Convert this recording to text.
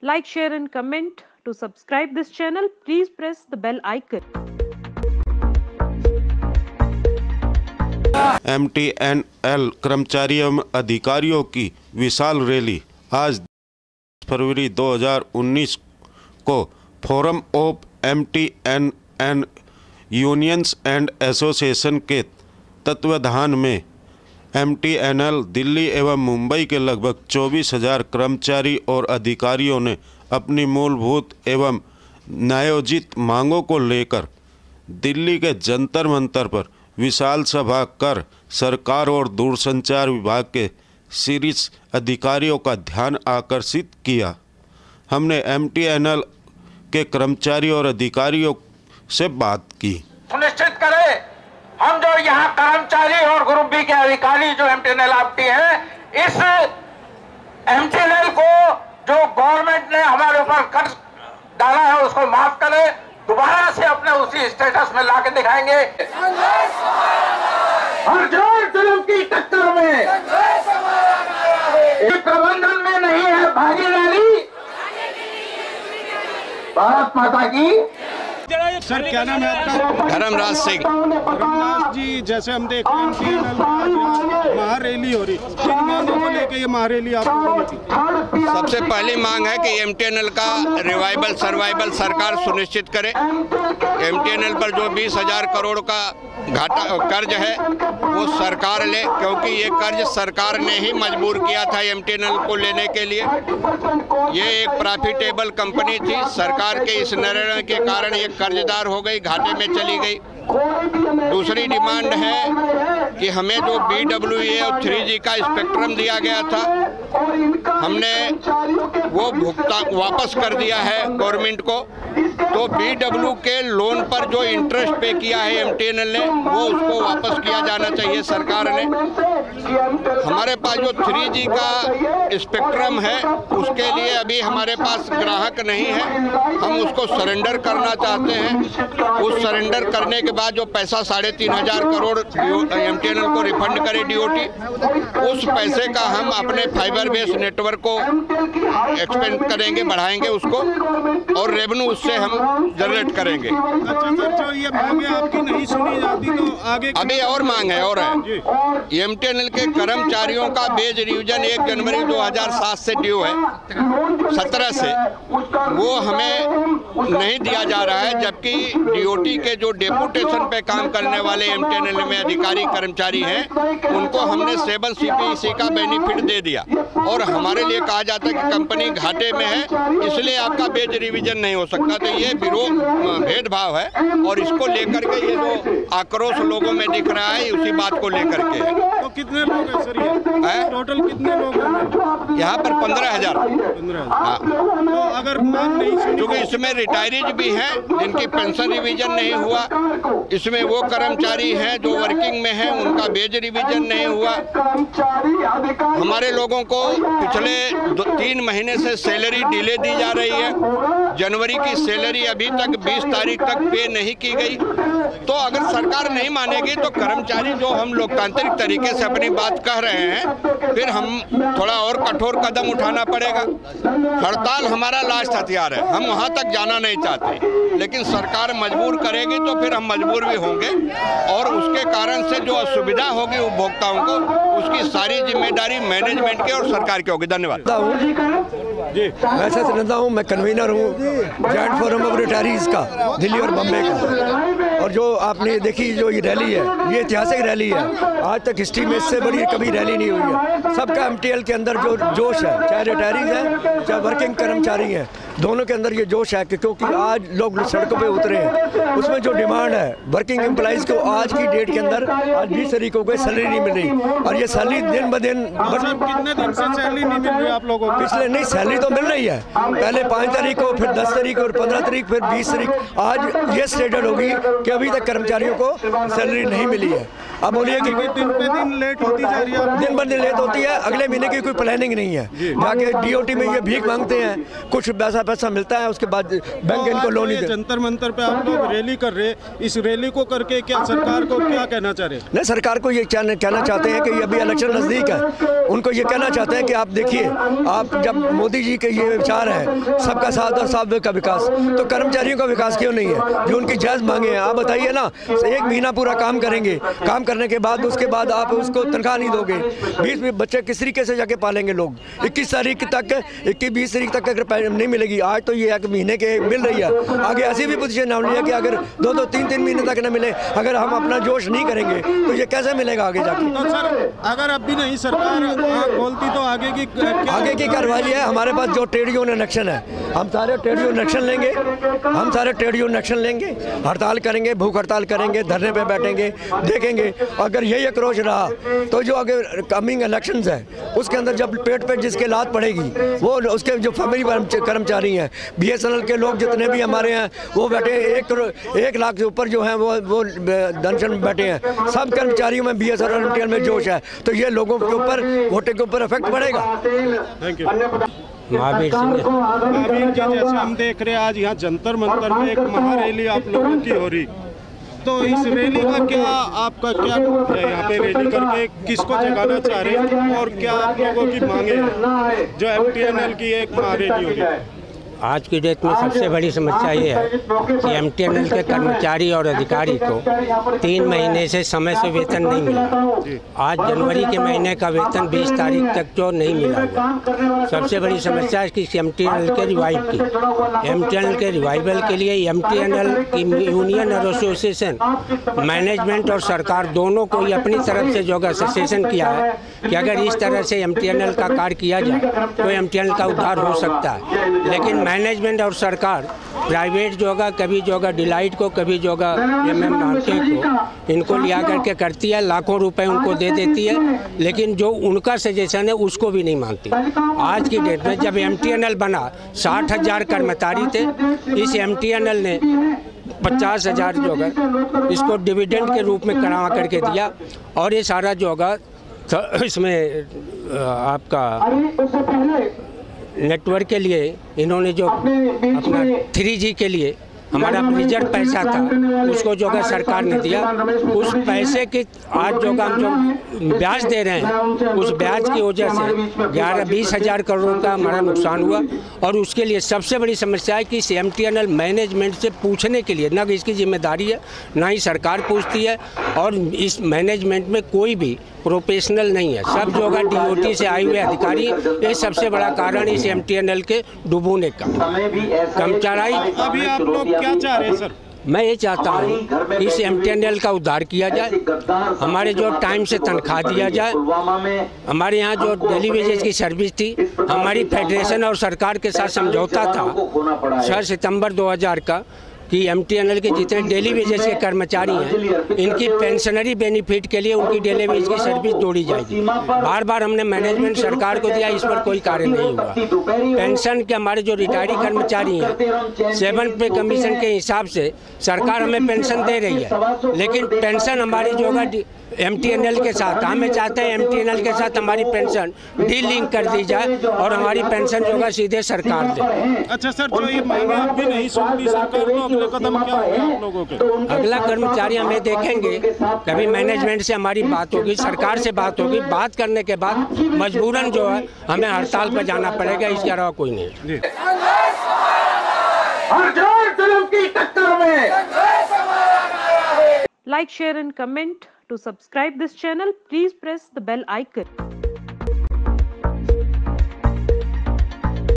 Like, share and comment. To subscribe this channel, please press the bell icon. MTNL कर्मचारियों एवं अधिकारियों की विशाल rally आज फरवरी 2019 को forum of MTNL unions and association के तत्वाधान में MTNL दिल्ली एवं मुंबई के लगभग 24,000 कर्मचारी और अधिकारियों ने अपनी मूलभूत एवं न्यायोचित मांगों को लेकर दिल्ली के जंतर मंतर पर विशाल सभा कर सरकार और दूरसंचार विभाग के शीर्ष अधिकारियों का ध्यान आकर्षित किया। हमने MTNL के कर्मचारी और अधिकारियों से बात की। सुनिश्चित करें हम जो यहाँ कर्मचारी और ग्रुप बी के अधिकारी जो MTNL आपकी है, इस MTNL को जो गवर्नमेंट ने हमारे ऊपर कर्ज डाला है उसको माफ करें, दोबारा से अपने उसी स्टेटस में लाके दिखाएंगे। और जोर जुल्म की टक्कर में ये प्रबंधन में नहीं है भागीदारी। भारत माता की। सर क्या नाम है आपका? धर्मराज सिंह। धर्मराज जी, जैसे हम देख रहे हैं महारैली हो रही, किन मांगों को लेकर ये महारैली आप लोगों ने की? सबसे पहली मांग है कि MTNL का रिवाइवल सर्वाइवल सरकार सुनिश्चित करे। MTNL पर जो 20,000 करोड़ का घाटा कर्ज है वो सरकार ले, क्योंकि ये कर्ज सरकार ने ही मजबूर किया था MTNL को लेने के लिए। ये एक प्रॉफिटेबल कंपनी थी, सरकार के इस निर्णय के कारण ये कर्जदार हो गई, घाटे में चली गई। दूसरी डिमांड है कि हमें जो BWA और 3G का स्पेक्ट्रम दिया गया था, हमने वो भुगतान वापस कर दिया है गवर्नमेंट को। तो BW के लोन पर जो इंटरेस्ट पे किया है MTNL ने, वो उसको वापस किया जाना चाहिए सरकार ने। हमारे पास जो 3G का स्पेक्ट्रम है उसके लिए अभी हमारे पास ग्राहक नहीं है, हम उसको सरेंडर करना चाहते हैं। उस सरेंडर करने के बाद जो पैसा 3,500 करोड़ MTNL को रिफंड करे DOT, उस पैसे का हम अपने फाइबर बेस नेटवर्क को एक्सपेंड करेंगे, बढ़ाएंगे उसको, और रेवेन्यू उससे हम जनरेट करेंगे। अच्छा सर, जो ये मांगे आपकी नहीं सुनी जाती तो आगे अभी और मांग है और है। MTNL के कर्मचारियों का वेज रिवीजन 1 जनवरी 2007 से ड्यू है, 17 से, वो हमें नहीं दिया जा रहा है, जबकि DOT के जो डेपुटेशन पे काम करने वाले MTNL में अधिकारी कर्मचारी हैं उनको हमने 7 CPC का बेनिफिट दे दिया। और हमारे लिए कहा जाता है कि कंपनी घाटे में है इसलिए आपका वेज रिवीजन नहीं हो सकता। तो ये विरोध भेदभाव है और इसको लेकर के ये जो आक्रोश लोगों में दिख रहा है उसी बात को लेकर के है। तो कितने लोग हैं सर ये? टोटल कितने लोग हैं यहाँ पर? 15,000। हाँ। तो अगर मांग नहीं सुनी, क्योंकि इसमें रिटायरीज भी हैं जिनकी पेंशन रिवीजन नहीं हुआ, इसमें वो कर्मचारी हैं जो वर्किंग में हैं उनका वेज रिवीजन नहीं हुआ। हमारे लोगों को पिछले 3 महीने से सैलरी डिले दी जा रही है। जनवरी की सैलरी अभी तक 20 तारीख तक पे नहीं की गई। तो अगर सरकार नहीं मानेगी तो कर्मचारी जो हम लोकतांत्रिक तरीके से अपनी बात कह रहे हैं, फिर हम थोड़ा और कठोर कदम उठाना पड़ेगा। हड़ताल हमारा लास्ट हथियार है, हम वहाँ तक जाना नहीं चाहते, लेकिन सरकार मजबूर करेगी तो फिर हम मजबूर भी होंगे और उसके कारण से जो असुविधा होगी उपभोक्ताओं को, उसकी सारी जिम्मेदारी मैनेजमेंट की और सरकार की होगी। धन्यवाद। मैं सच रहता हूँ, मैं कन्वीनर हूँ जॉइंट फोरम ऑफ रिटायरीज का दिल्ली और बम्बई का। और जो आपने देखी जो ये रैली है, ये ऐतिहासिक रैली है, आज तक हिस्ट्री में इससे बड़ी कभी रैली नहीं हुई है। सबका MTNL के अंदर जो जोश है, चाहे रिटायरीज है चाहे वर्किंग कर्मचारी हैं, दोनों के अंदर ये जोश है कि क्योंकि आज लोग सड़कों पे उतरे हैं। उसमें जो डिमांड है वर्किंग एम्प्लॉइज को आज की डेट के अंदर, आज 20 तारीख को सैलरी नहीं मिल रही, और ये सैलरी दिन ब दिन कितने दिन से सैलरी नहीं मिल रही आप लोगों को? पिछले नहीं, सैलरी तो मिल रही है, पहले 5 तारीख को, फिर 10 तारीख और 15 तारीख, फिर 20 तारीख। आज ये स्टेटस होगी कि अभी तक कर्मचारियों को सैलरी नहीं मिली है। अब बोलिए कि दिन पे दिन लेट होती जा रही है, दिन बर दिन लेट होती है। अगले महीने की कोई प्लानिंग नहीं है। जाके DOT में ये भीख मांगते हैं, कुछ पैसा मिलता है, उसके बाद बैंक इनको लोन नहीं देता। जंतर मंतर पे आप लोग रैली कर रहे, इस रैली को करके क्या सरकार को क्या कहना चाह रहे? नहीं, सरकार को ये कहना चाहते हैं कि अभी इलेक्शन नज़दीक है, उनको ये कहना चाहते हैं कि आप देखिए, आप जब मोदी जी के ये विचार है सबका साथ और सब का विकास, तो कर्मचारियों का विकास क्यों नहीं है जो उनकी जायज़ मांगे हैं? आप बताइए ना, 1 महीना पूरा काम करेंगे, काम करने के बाद उसके बाद आप उसको तनख्वाह नहीं दोगे, 20 बच्चे किस तरीके से जाके पालेंगे लोग? 21 तारीख तक 21-20 तारीख तक अगर नहीं मिलेगी, आज तो ये 1 महीने के मिल रही है, आगे ऐसी भी पोजीशन ना लिया कि अगर 2-2, 3-3 महीने तक न मिले, अगर हम अपना जोश नहीं करेंगे तो ये कैसे मिलेगा आगे जाके? तो सर, अगर अब भी नहीं सरकार आँख खोलती तो आगे की कार्रवाई है। हमारे पास जो ट्रेड यूनियन एक्शन है, हम सारे ट्रेड यूनियन एक्शन लेंगे, हड़ताल करेंगे, भूख हड़ताल करेंगे, धरने पे बैठेंगे, देखेंगे। अगर यही अक्रोच रहा तो जो अगर कमिंग इलेक्शंस है उसके अंदर जब पेट पे जिसके लात पड़ेगी, वो उसके जो फैमिली कर्मचारी हैं, BSNL के लोग जितने भी हमारे हैं वो बैठे 1 लाख से ऊपर जो हैं वो दर्शन में बैठे हैं। सब कर्मचारियों में BSNL MTNL में जोश है, तो ये लोगों के ऊपर, वोटे के ऊपर इफेक्ट पड़ेगा। Thank you. महावीर सिंह। महावीर जी, जैसे हम देख रहे हैं आज यहाँ जंतर मंतर में एक महारैली आप लोगों की हो रही, तो इस रैली का क्या आपका क्या है? यहाँ पे रैली करके किसको जगाना चाह रहे हैं और क्या आप लोगों की मांगे हैं जो MTNL की एक महारैली हो रही? आज की डेट में सबसे बड़ी समस्या ये है कि MTNL के कर्मचारी और अधिकारी को 3 महीने से समय से वेतन नहीं मिला। आज जनवरी के महीने का वेतन 20 तारीख तक जो नहीं मिला हुआ। सबसे बड़ी समस्या है कि MTNL के रिवाइव की, MTNL के रिवाइवल के लिए MTNL की यूनियन और एसोसिएशन, मैनेजमेंट और सरकार दोनों को ही अपनी तरफ से जो सजेशन किया है कि अगर इस तरह से MTNL का कार्य किया जाए तो MTNL का उद्धार हो सकता है। लेकिन मैनेजमेंट और सरकार प्राइवेट जो होगा, कभी जो होगा डिलाइट को, कभी जो होगा MM मार्केट को, इनको लिया करके करती है, लाखों रुपए उनको दे देती है, लेकिन जो उनका सजेशन है उसको भी नहीं मानती। आज की डेट में जब MTNL बना 60,000 कर्मचारी थे, इस MTNL ने 50,000 जो होगा इसको डिविडेंड के रूप में करा करके दिया, और ये सारा जो होगा इसमें आपका नेटवर्क के लिए इन्होंने जो अपना 3G के लिए हमारा रिजर्व पैसा था उसको जो है सरकार ने दिया। उस पैसे की आज जो हम जो ब्याज दे रहे हैं, उस ब्याज की वजह से 11-20 हज़ार करोड़ का हमारा नुकसान हुआ। और उसके लिए सबसे बड़ी समस्या है कि MTNL मैनेजमेंट से पूछने के लिए ना इसकी जिम्मेदारी है, ना ही सरकार पूछती है, और इस मैनेजमेंट में कोई भी प्रोफेशनल नहीं है। सब जो है DOT से आए हुए अधिकारी, ये सबसे बड़ा कारण इस MTNL के डूबने का। कर्मचारी अभी आप लोग क्या चाह रहे हैं सर? मैं ये चाहता हूँ इस MTNL का उद्धार किया जाए, हमारे जो टाइम से तनख्वाह दिया जाए, हमारे यहाँ जो डेली वेजेस की सर्विस थी, हमारी फेडरेशन और सरकार के साथ समझौता था 6 सितंबर 2000 का कि MTNL के जितने डेली वेजेस के कर्मचारी हैं, इनकी पेंशनरी बेनिफिट के लिए उनकी डेली वेज की सर्विस जोड़ी जाएगी। बार बार हमने मैनेजमेंट सरकार को दिया, इस पर कोई कार्य नहीं हुआ। पेंशन के हमारे जो रिटायरी कर्मचारी हैं 7 पे कमीशन के हिसाब से सरकार हमें पेंशन दे रही है, लेकिन पेंशन हमारी जो होगा MTNL के साथ, हमें चाहते हैं MTNL के साथ हमारी पेंशन डीलिंक कर दी जाए और हमारी पेंशन जो होगा सीधे सरकार दे। अच्छा सर, जो ये मांगे अब भी नहीं सुनती सरकार, तो अगला कदम क्या होगा आप लोगों के? अगला कर्मचारी हमें देखेंगे, कभी मैनेजमेंट से हमारी बात होगी, सरकार से बात होगी, बात करने के बाद मजबूरन जो है हमें हड़ताल पर जाना पड़ेगा, इसके अलावा कोई नहीं। Like, share and comment. To subscribe this channel, please press the bell icon.